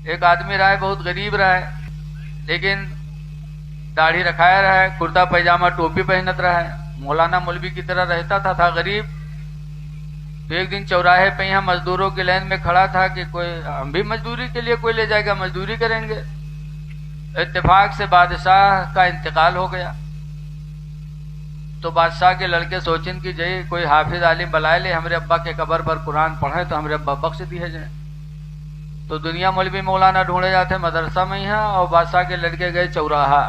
ایک آدمی رہا ہے بہت غریب رہا ہے، لیکن داڑھی رکھایا رہا ہے، کرتا پیجامہ ٹوپی پہنت رہا ہے، مولانا مولوی کی طرح رہتا تھا غریب۔ تو ایک دن چوراہے پہ یہاں مزدوروں کی لائن میں کھڑا تھا کہ کوئی ہم بھی مزدوری کے لیے کوئی لے جائے گا، مزدوری کریں گے۔ اتفاق سے بادشاہ کا انتقال ہو گیا، تو بادشاہ کے لڑکے سوچن کہ جی کوئی حافظ عالم بلائے لے، ہمارے ابا کے قبر پر قرآن پڑھے تو ہمارے ابا بخش دیے جائیں۔ تو دنیا مولوی مولانا ڈھونڈے جاتے مدرسہ میں ہی ہیں، اور بادشاہ کے لڑکے گئے چوراہا،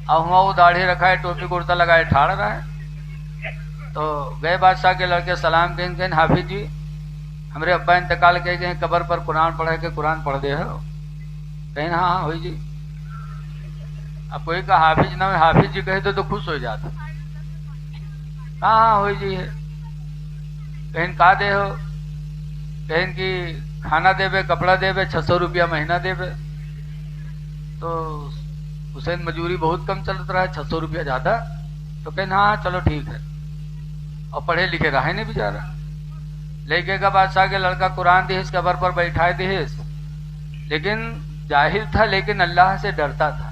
اور وہاں وہ داڑھی رکھا ہے، ٹوپی کرتا لگائے ٹھاڑ رہا ہے۔ تو گئے بادشاہ کے لڑکے سلام کہیں حافظ جی ہمارے ابا انتقال کہے گئے قبر پر قرآن پڑھے کہ قرآن پڑھ دے ہو؟ کہیں ہاں ہاں ہوئی جی۔ اب کوئی کا حافظ نہ حافظ جی کہے تو خوش ہو جاتا، ہاں ہاں ہوئی جی ہے۔ کہیں کا دے ہو؟ کہیں کہ کھانا دے بے، کپڑا دے بے، 600 روپیہ مہینہ دے بے۔ تو حسین مجوری بہت کم چلتا رہا ہے، 600 روپیہ زیادہ۔ تو کہیں ہاں چلو ٹھیک ہے، اور پڑھے لکھے رہے نہیں بیچارہ۔ لے کے گا بادشاہ کے لڑکا قرآن دہیس قبر پر بیٹھائے دہیس، لیکن جاہل تھا لیکن اللہ سے ڈرتا تھا۔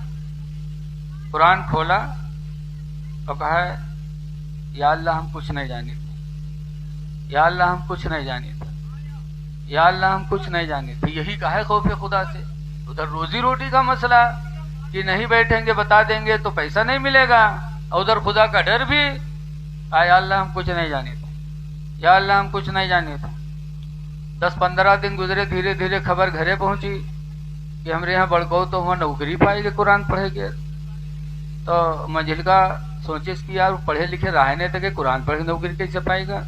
قرآن کھولا اور کہا یا اللہ ہم کچھ نہیں جانے تھے، یا اللہ ہم کچھ نہیں جانے تھے، یا اللہ ہم کچھ نہیں جانے تھے۔ یہی کہا ہے خوف خدا سے۔ ادھر روزی روٹی کا مسئلہ کہ نہیں بیٹھیں گے بتا دیں گے تو پیسہ نہیں ملے گا، اور ادھر خدا کا ڈر بھی، یا اللہ ہم کچھ نہیں جانے تھے، یا اللہ ہم کچھ نہیں جانے تھے۔ 10-15 دن گزرے، دھیرے دھیرے خبر گھرے پہنچی کہ ہمارے یہاں بڑکو تو وہاں نوکری پائے گے قرآن پڑھے گے۔ تو منجل کا سوچس کہ یار پڑھے لکھے رہنے تھے کہ قرآن پڑھے نوکری کیسے پائے گا؟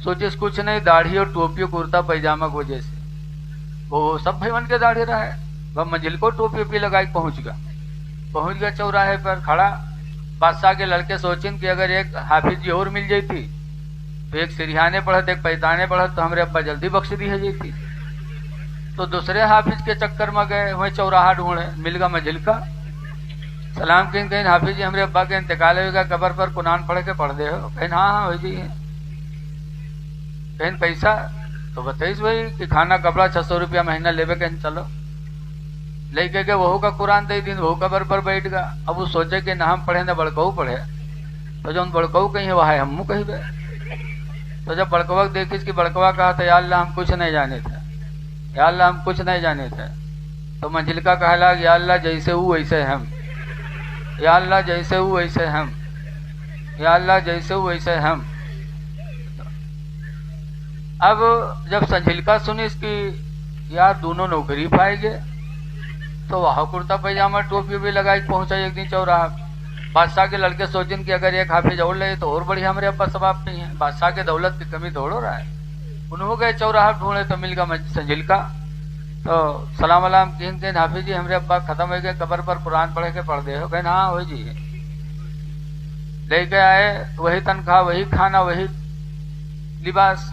سوچس کچھ نہیں، داڑھی اور ٹوپی کرتا پیجامہ کی وجہ سے وہ سب بھائی بن کے داڑھی رہا ہے۔ وہ منجل کو ٹوپی وپی لگائی پہنچ گیا چوراہے پر کھڑا۔ بادشاہ کے لڑکے سوچن کہ اگر ایک حافظ جی اور مل جاتی تو ایک سریحانے پڑھت ایک پیتانے پڑھت تو ہمارے ابا جلدی بخش دی ہے جاتی۔ تو دوسرے حافظ کے چکر میں گئے، وہیں چوراہا ڈھونڈے، مل گا منجل کا۔ سلام کہیں حافظ جی ہمارے ابا کے انتقال ہوگا، قبر پر قرآن پڑھ کے پڑھ دے ہو؟ کہیں ہاں ہاں ہو جی۔ کہیں پیسہ تو بتائیس بھائی کہ کھانا کپڑا 600 روپیہ مہینہ لے بے، کہیں چلو لے کے وہو کا قرآن دے دین، وہ قبر پر بیٹھ گا۔ اب وہ سوچے کہ نہ ہم پڑھے نہ بڑکو پڑھے، تو جو بڑکو کہیں وہ ہے ہم کہیں بے۔ تو جب بڑکوا دیکھیس کہ بڑکوا کہا تھا یا اللہ ہم کچھ نہیں جانے تھے، یا اللہ ہم کچھ نہیں جانے تھے، تو منجل کا کہلا یا اللہ جیسے ہو ویسے ہم، یا اللہ جیسے ہو ویسے ہم، یا اللہ جیسے ہو ویسے ہم۔ اب جب سنجھلکا سنیس کہ یار دونوں نوکری پائے گے، تو وہاں کرتا پیجامہ ٹوپی بھی لگائی پہنچا ایک دن چوراہا۔ بادشاہ کے لڑکے سوچن کہ اگر ایک حافظ اور لے تو اور بڑھیا ہمارے ابا ثواب نہیں ہے، بادشاہ کے دولت کی کمی توڑ ہو رہا ہے۔ انہوں گئے چوراہا ڈھونڈے تو مل گا سنجھلکا۔ تو سلام علام کہیں حافظ جی ہمارے ابا ختم ہو گئے، قبر پر قرآن پڑھ کے پڑھ دے ہو؟ کہیں ہاں ہو جی۔ لے کے آئے، وہی تنخواہ، وہی کھانا، وہی لباس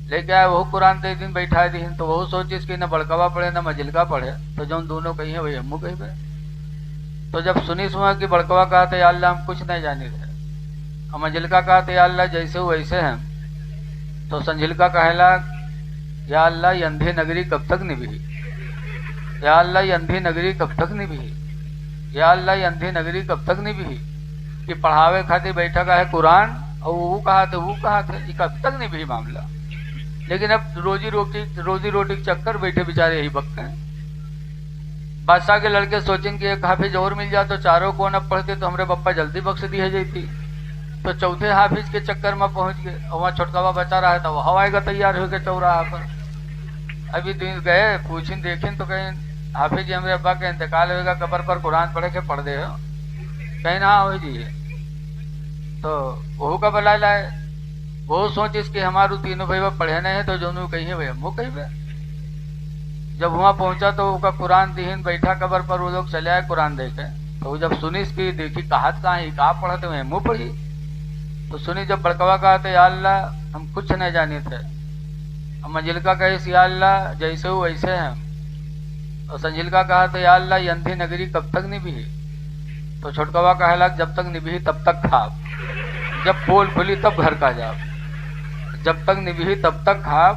لے کے آئے، وہ قرآن دے دن بیٹھائے دین۔ تو وہ سوچیس کہ نہ بڑکوا پڑھے نہ منجلکا پڑھے، تو جو دونوں کہیں وہی ہمو کہیں بے۔ تو جب سنیس ہوا کہ بڑکوا کہا تھا یا اللہ ہم کچھ نہیں جانے تھے، اور منجلکا کہا تھا یا اللہ جیسے ہو ویسے ہیں، تو سنجلکا کہلا یا اللہ یہ اندھی نگری کب تک نبھی، یا اللہ یہ اندھی نگری کب تک نبھی، یا اللہ یہ اندھی نگری کب تک نبھی، کہ پڑھاوے کھاتے بیٹھا کا ہے قرآن، اور وہ کہا تھا یہ کب تک نبھی معاملہ۔ لیکن اب روزی روٹی کے چکر بیٹھے بیچارے یہی وقت ہیں۔ بادشاہ کے لڑکے سوچیں کہ ایک حافظ اور مل جائے تو چاروں کو نہ پڑھتے تو ہمارے پپا جلدی بخش دی ہے جاتی۔ تو چوتھے حافظ کے چکر میں پہنچ گئے، اور وہاں چھٹکاوا بچا رہا تھا، وہ ہوائے گا تیار ہو کے چوراہا پر۔ ابھی دن گئے پوچھیں دیکھیں تو کہیں حافظ جی ہمارے ابا کا انتقال ہوگا، قبر پر قرآن پڑھ کے پڑھ دے ہو؟ کہیں ہاں ہو جی۔ تو وہ کا بلا لائے، وہ سوچ اس کے ہمارو تینوں بھائی پڑھے نہیں ہیں، تو جو کہیں بھائی ہم کہیں بھائی۔ جب وہاں پہنچا تو وہ کا قرآن دہین بیٹھا قبر پر، وہ لوگ چلے آئے قرآن دیکھے۔ تو وہ جب سنی اس کی دیکھی کہات کہاں ہی کہاں پڑھتے ہوئے منہ پڑھی، تو سنی جب بڑکوا کہا تھا یا اللہ ہم کچھ نہیں جانے تھے، اور منجلکا کہے یا اللہ جیسے ہو ویسے ہیں، اور سنجلکا کہا تھا یا اللہ یہ اندھی نگری کب تک نبھی، تو چھٹکوا کہلا جب تک نبھی تب تک کھاپ، جب پول کھلی تب گھر کا جاپ، جب تک نبھی تب تک کھاپ،